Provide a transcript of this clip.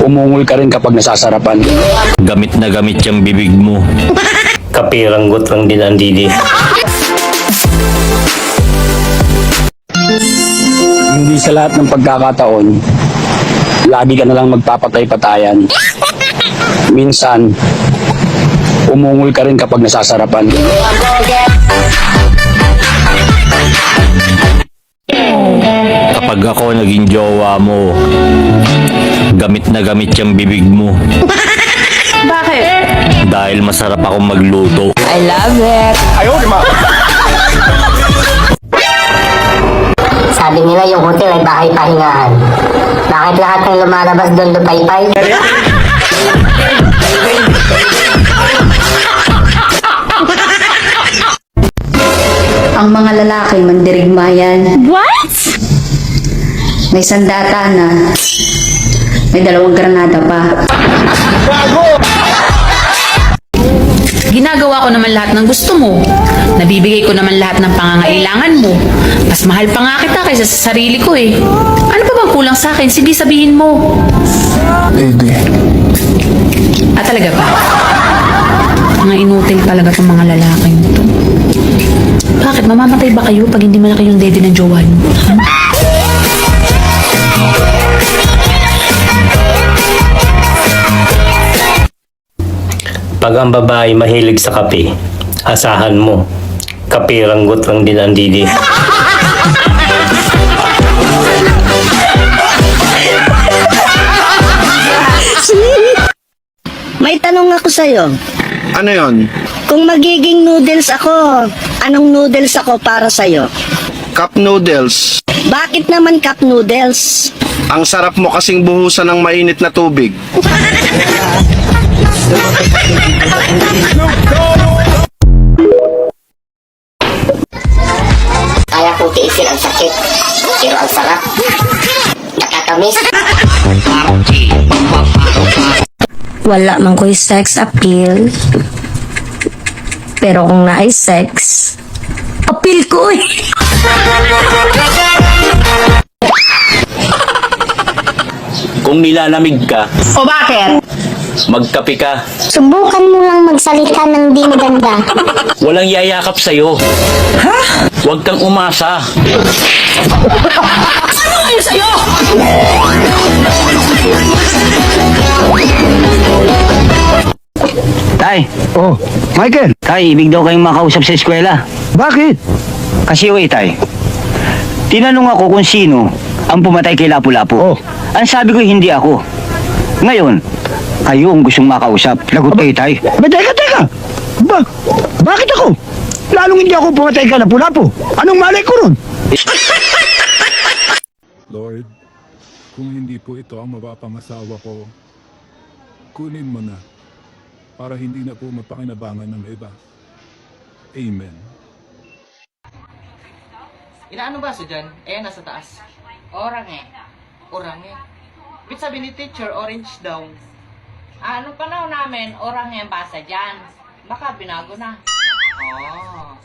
Umungol ka rin kapag nasasarapan. Gamit na gamit yung bibig mo. Kapiranggot lang din ang didi. Hindi sa lahat ng pagkakataon, lagi ka na lang magpapatay-patayan. Minsan, umungol ka rin kapag nasasarapan. Kapag ako naging jowa mo, gamit na gamit yung bibig mo. Bakit? Dahil masarap akong magluto. I love it. Sabi nila yung hotel ay bahay pahingahan. Bakit lahat ng lumalabas doon lupay-pay? Ang mga lalaki mandirigma yan. What? May sandata na. May 2 granada pa. Ginagawa ko naman lahat ng gusto mo. Nabibigay ko naman lahat ng pangangailangan mo. Mas mahal pa nga kita kaysa sa sarili ko eh. Ano pa bang kulang sa akin? Sige, sabihin mo. Ah, talaga ba? Mga inutil talaga itong mga lalaking to. Bakit? Mamamatay ba kayo pag hindi malaki yung dede ng jowa niyo? Pag ang babae mahilig sa kape, asahan mo, kapiranggot lang din ang didi. May tanong ako sa'yo. Ano yon? Kung magiging noodles ako, anong noodles ako para sa'yo? Cup noodles. Bakit naman cup noodles? Ang sarap mo kasing buhusan ng mainit na tubig. Kaya kong tiisin ang sakit, pero ang sarap. Nakakamiss. Wala man ko'y sex appeal. Pero kung naay sex, appeal ko eh. Kung nilalamig ka, O bakit? magkape ka. Subukan mo lang magsalita ng di maganda. Walang yayakap sa'yo. Ha? Huwag kang umasa. Tay! Oh, Michael! Tay, ibig daw kayong makausap sa eskwela. Bakit? Kasi wait, tay. Tinanong ako kung sino ang pumatay kay Lapu-Lapu. Oh. Ang sabi ko, hindi ako. Ngayon, kayo ang gustong makausap. Lagot kayo, tay. Teka! Bakit ako? Lalong hindi ako pumatay ka na Lapu-Lapu. Anong malay ko ron? Lord, kung hindi po ito ang mapapangasawa ko, kunin mo na para hindi na po mapakinabangan ng iba. Amen. Inaano ba so dyan? Nasa taas. Orange. Orange. Ibig sabi ni teacher, orange daw. Anong panahon namin, orange ang basa dyan. Baka binago na. Oh.